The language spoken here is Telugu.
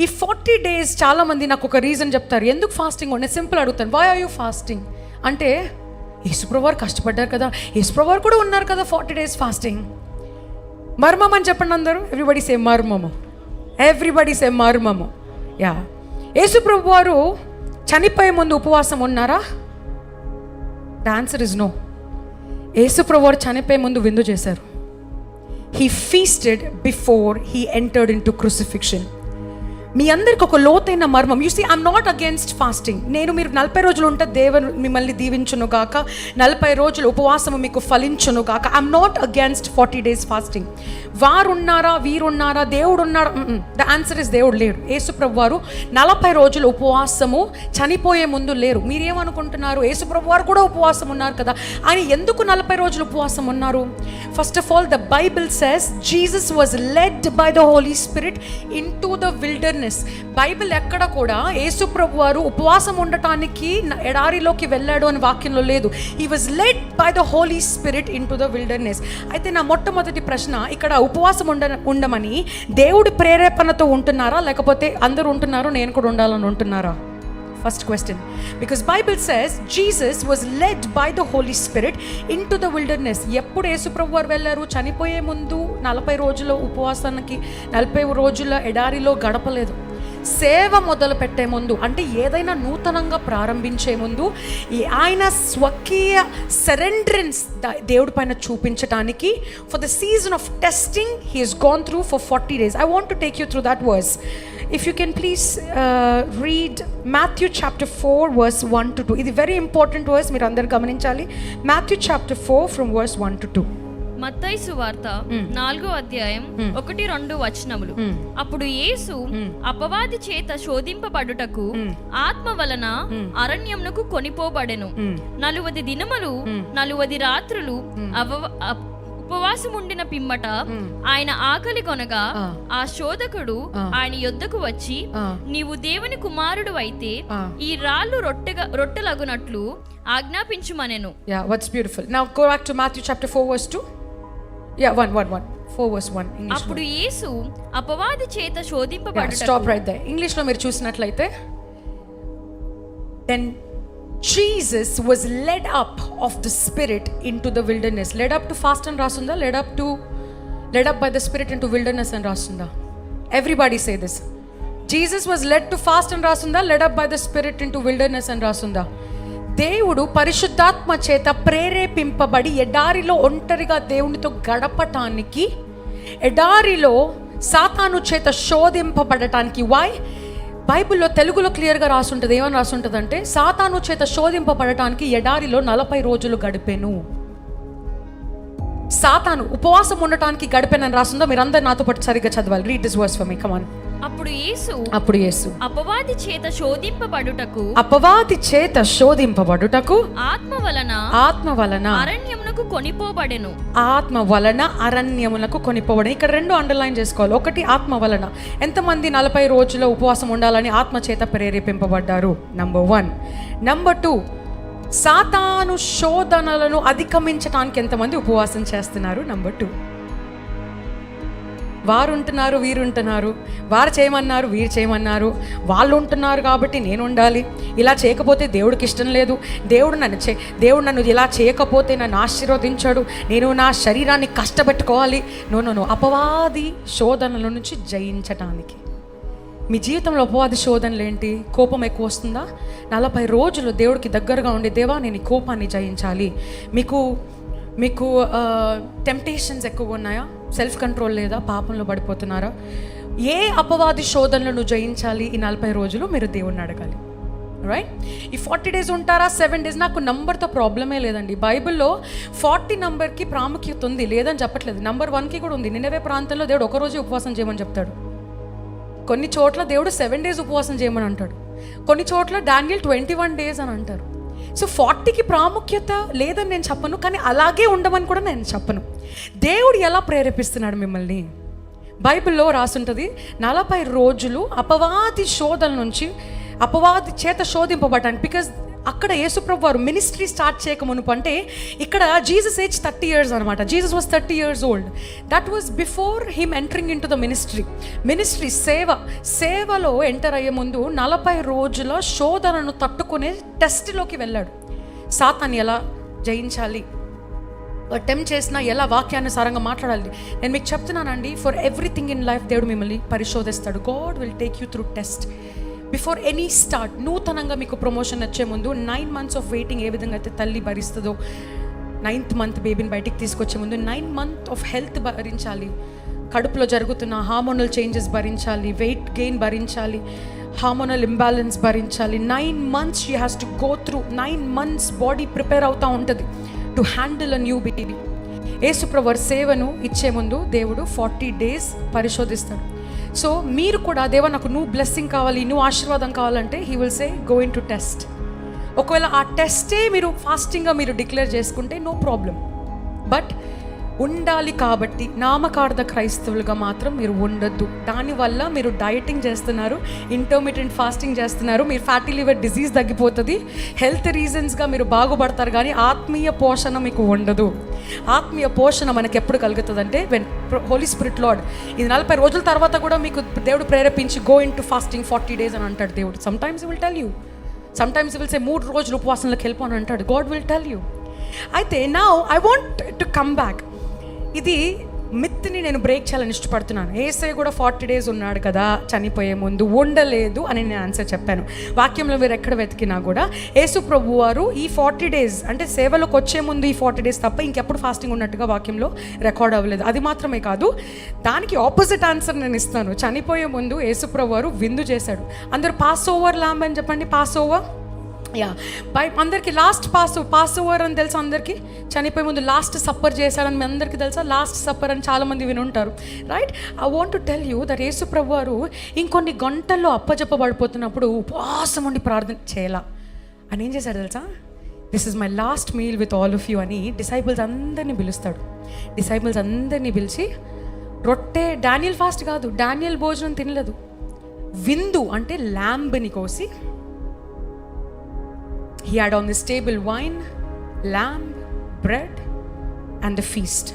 ఈ 40 days చాలామంది నాకు ఒక రీజన్ చెప్తారు, ఎందుకు ఫాస్టింగ్ ఉండే. సింపుల్ అడుగుతాను, వై ఆర్ యూ ఫాస్టింగ్ అంటే, యేసుప్రభు వారు కష్టపడ్డారు కదా, యేసుప్రభు వారు కూడా ఉన్నారు కదా 40 days ఫాస్టింగ్. మర్మం అని చెప్పండి అందరూ. ఎవ్రీబడి సే మర్మము, ఎవ్రీబడి సే మర్మము. యా, యేసుప్రభు వారు చనిపోయే ముందు ఉపవాసం ఉన్నారా? The answer is no. యేసుప్రభు వారు చనిపోయే ముందు విందు చేశారు. He feasted before he entered into crucifixion. మీ అందరికి ఒక లోతైన మర్మం. You see, I'm not against fasting. నేను మీరు 40 రోజులు ఉంటే దేవుడు మిమ్మల్ని దీవించును గాక, 40 రోజులు ఉపవాసము మీకు ఫలించును గాక. I'm not against 40 days fasting. వారున్నారా, వీరున్నారా, దేవుడు ఉన్నారా? ద ఆన్సర్ ఇస్ దేవుడు లేడు. యేసుప్రభు వారు 40 రోజులు ఉపవాసము చనిపోయే ముందు లేరు. మీరేమనుకుంటున్నారు, యేసుప్రభు వారు కూడా ఉపవాసం ఉన్నారు కదా, ఆయన ఎందుకు 40 రోజులు ఉపవాసం ఉన్నారు? First of all, the Bible says Jesus was led by the Holy Spirit into the wilderness. Bible ఎక్కడ కూడా యేసుప్రభు వారు ఉపవాసం ఉండటానికి ఎడారిలోకి వెళ్ళాడు అని వాక్యంలో లేదు. He was led by the Holy Spirit into the wilderness. అయితే నా మొట్టమొదటి ప్రశ్న, ఇక్కడ ఉపవాసం ఉండమని దేవుడి ప్రేరేపణతో ఉంటున్నారా, లేకపోతే అందరూ ఉంటున్నారు నేను కూడా ఉండాలని ఉంటున్నారా? First question, because Bible says Jesus was led by the Holy Spirit into the wilderness. ఎప్పుడు యేసుప్రభు వారు వెళ్ళారు? చనిపోయే ముందు 40 రోజుల ఉపవాసానికి, 40 రోజుల ఎడారిలో గడపలేదు. సేవ మొదలు పెట్టే ముందు, అంటే ఏదైనా నూతనంగా ప్రారంభించే ముందు ఆయన స్వకీయ సరెండరెన్స్ దేవుడి పైన చూపించడానికి, for the season of testing he has gone through for 40 days. I want to take you through that verse. If you can please read Matthew chapter 4 verse 1 to 2. ఇది very important verse, మీరు అందరూ గమనించాలి. Matthew chapter 4 from verse 1 to 2. మత్తయి సువార్త 4వ అధ్యాయం 1-2 వచనములు. అప్పుడు యేసు అపవాది చేత శోధింపబడుటకు ఆత్మ వలన అరణ్యమునకు కొనిపోబడెను. 40 దినములు 40 రాత్రులు ఉపవాసం ఉండిన పిమ్మట ఆయన ఆకలి కొనగా ఆ శోధకుడు ఆయన యొద్దకు వచ్చి, నీవు దేవుని కుమారుడు అయితే ఈ రాళ్ళు రొట్టెలగునట్లు ఆజ్ఞాపించుమనెను. Yeah, what's beautiful. Now go back to Matthew chapter 4 verse 2. Yeah, 1 4 verse 1 English. అప్పుడు యేసు అపవాది చేత శోధింపబడుటకు. Stop right there. English లో మీరు చూసినట్లయితే, then Jesus was led up of the Spirit into the wilderness. Led up to fast and rasunda, led up by the Spirit into wilderness and rasunda. Everybody say this. Jesus was led to fast and rasunda, led up by the Spirit into wilderness and rasunda. దేవుడు పరిశుద్ధాత్మ చేత ప్రేరేపింపబడి ఎడారిలో ఒంటరిగా దేవునితో గడపటానికి, ఎడారిలో సాతాను చేత శోధింపబడటానికి. వై? బైబిల్లో తెలుగులో క్లియర్గా రాసుంటుంది. ఏమని రాసుంటుంది అంటే, సాతాను చేత శోధింపబడటానికి ఎడారిలో 40 రోజులు గడిపెను. సాతాను ఉపవాసం ఉండటానికి గడిపెనని రాస్తుందో మీరందరూ నాతో పాటు సరిగ్గా చదవాలి. Read this verse for me, come on. అప్పుడు యేసు అపవాది చేత శోధింపబడుటకు ఆత్మ వలన అరణ్యమునకు కొనిపోబడెను. ఆత్మ వలన అరణ్యమునకు కొనిపోబడెను. ఇక్కడ 2 అండర్లైన్ చేసుకోవాలి. ఒకటి, ఆత్మ వలన. ఎంతమంది 40 రోజుల ఉపవాసం ఉండాలని ఆత్మ చేత ప్రేరేపింపబడ్డారు? నంబర్ 1. నంబర్ 2, సాతాను శోధనలను అధిగమించడానికి ఎంతమంది ఉపవాసం చేస్తున్నారు? నంబర్ 2. వారు ఉంటున్నారు, వీరు ఉంటున్నారు, వారు చేయమన్నారు, వీరు చేయమన్నారు, వాళ్ళు ఉంటున్నారు కాబట్టి నేను ఉండాలి, ఇలా చేయకపోతే దేవుడికి ఇష్టం లేదు, దేవుడు నన్ను ఇలా చేయకపోతే నన్ను ఆశీర్వదించాడు, నేను నా శరీరాన్ని కష్టపెట్టుకోవాలి. నో. అపవాది శోధనల నుంచి జయించటానికి. మీ జీవితంలో అపవాది శోధనలు ఏంటి? కోపం ఎక్కువ వస్తుందా? 40 రోజులు దేవుడికి దగ్గరగా ఉండి, దేవా నేను ఈ కోపాన్ని జయించాలి. మీకు టెంప్టేషన్స్ ఎక్కువ ఉన్నాయా? సెల్ఫ్ కంట్రోల్ లేదా? పాపంలో పడిపోతున్నారా? ఏ అపవాది శోధనలను జయించాలి ఈ 40 రోజులు? మీరు దేవుణ్ణి అడగాలి. రైట్? ఈ 40 days ఉంటారా, 7 days? నాకు నంబర్తో ప్రాబ్లమే లేదండి. బైబిల్లో 40 నంబర్కి ప్రాముఖ్యత ఉంది, లేదని చెప్పట్లేదు. నంబర్ 1కి కూడా ఉంది. నినవే ప్రాంతంలో దేవుడు ఒకరోజే ఉపవాసం చేయమని చెప్తాడు. కొన్ని చోట్ల దేవుడు 7 days ఉపవాసం చేయమని అంటాడు. కొన్ని చోట్ల డానియల్ 21 days అని అంటారు. సో 40కి ప్రాముఖ్యత లేదని నేను చెప్పను, కానీ అలాగే ఉండమని కూడా నేను చెప్పను. దేవుడు ఎలా ప్రేరేపిస్తున్నాడు మిమ్మల్ని? బైబిల్లో రాసుంటుంది, 40 రోజులు అపవాది శోధన నుంచి, అపవాది చేత శోధింపబడటానికి. బికాజ్ అక్కడ యేసుప్రభు వారు మినిస్ట్రీ స్టార్ట్ చేయక మునుపు, అంటే ఇక్కడ జీసస్ ఏజ్ 30 years అనమాట. Jesus was 30 years old. That was before him entering in to the ministry సేవలో ఎంటర్ అయ్యే ముందు 40 రోజుల శోధనను తట్టుకునే టెస్ట్లోకి వెళ్ళాడు. సాతాన్ని ఎలా జయించాలి, టెంప్ట్ చేసినా ఎలా వాక్యానుసారంగా మాట్లాడాలి. నేను మీకు చెప్తున్నానండి, ఫర్ ఎవ్రీథింగ్ ఇన్ లైఫ్ దేవుడు మిమ్మల్ని పరిశోధిస్తాడు. God will take you through test before any start. నూతనంగా మీకు ప్రమోషన్ వచ్చే ముందు 9 months ఆఫ్ వెయిటింగ్ ఏ విధంగా అయితే తల్లి భరిస్తుందో, 9th month బేబీని బయటికి తీసుకొచ్చే ముందు 9 months ఆఫ్ హెల్త్ భరించాలి, కడుపులో జరుగుతున్న హార్మోనల్ చేంజెస్ భరించాలి, వెయిట్ గెయిన్ భరించాలి, హార్మోనల్ ఇంబ్యాలెన్స్ భరించాలి. 9 months she has to go through. 9 months body prepare అవుతూ ఉంటుంది to handle a new baby. యేసుప్రభు సేవను ఇచ్చే ముందు దేవుడు 40 days పరిశోధిస్తాడు. సో మీరు కూడా దేవా నాకు నువ్వు బ్లెస్సింగ్ కావాలి, నువ్వు ఆశీర్వాదం కావాలంటే he will say go in to test. ఒకవేళ ఆ టెస్టే మీరు ఫాస్టింగ్గా మీరు డిక్లేర్ చేసుకుంటే నో ప్రాబ్లం. బట్ ఉండాలి కాబట్టి నామకార్థ క్రైస్తవులుగా మాత్రం మీరు ఉండొద్దు. దానివల్ల మీరు డయటింగ్ చేస్తున్నారు, ఇంటర్మీడియట్ ఫాస్టింగ్ చేస్తున్నారు, మీరు ఫ్యాటీ లివర్ డిజీజ్ తగ్గిపోతుంది, హెల్త్ రీజన్స్గా మీరు బాగుపడతారు, కానీ ఆత్మీయ పోషణ మీకు ఉండదు. ఆత్మీయ పోషణ మనకి ఎప్పుడు కలుగుతుంది అంటే వెన్ హోలీ స్పిరిట్ లార్డ్ ఇది 40 రోజుల తర్వాత కూడా మీకు దేవుడు ప్రేరేపించి go into fasting 40 days అని అంటాడు దేవుడు. Sometimes will tell you, sometimes will say 3 రోజులు ఉపవాసంలోకి వెళ్ళిపో అని అంటాడు. God will tell you. అయితే now I want to come back. ఇది మిత్ని నేను బ్రేక్ చేయాలని ఇష్టపడుతున్నాను. యేసయ్య కూడా 40 days ఉన్నాడు కదా, చనిపోయే ముందు ఉండలేదు అని నేను ఆన్సర్ చెప్పాను. వాక్యంలో మీరు ఎక్కడ వెతికినా కూడా యేసు ప్రభు వారు ఈ 40 days అంటే సేవలోకి వచ్చే ముందు ఈ 40 days తప్ప ఇంకెప్పుడు ఫాస్టింగ్ ఉన్నట్టుగా వాక్యంలో రికార్డ్ అవ్వలేదు. అది మాత్రమే కాదు, దానికి ఆపోజిట్ ఆన్సర్ నేను ఇస్తాను. చనిపోయే ముందు యేసు ప్రభు వారు విందు చేశాడు. అందరూ పాస్ ఓవర్ ల్యాంబ్ అని చెప్పండి. పాస్ ఓవర్, యా, అందరికీ లాస్ట్ పాస్ ఓవర్ అని తెలుసు అందరికీ. చనిపోయే ముందు లాస్ట్ సప్పర్ చేశాడని మీ అందరికీ తెలుసా? లాస్ట్ సప్పర్ అని చాలామంది విని ఉంటారు, right? I want to tell you that Yesu ప్రభు వారు ఇంకొన్ని గంటల్లో అప్పచెప్పబడిపోతున్నప్పుడు ఉపవాసం ఉండి ప్రార్థన చేయాలా అని ఏం చేశాడు తెలుసా? This is my last meal with all of you అని డిసైపుల్స్ అందరినీ పిలుస్తాడు. డిసైపుల్స్ అందరినీ పిలిచి రొట్టె, డానియల్ ఫాస్ట్ కాదు, డానియల్ భోజనం తినలేదు, విందు అంటే ల్యాంబ్ని కోసి, he had on this table wine, lamb, bread and the feast.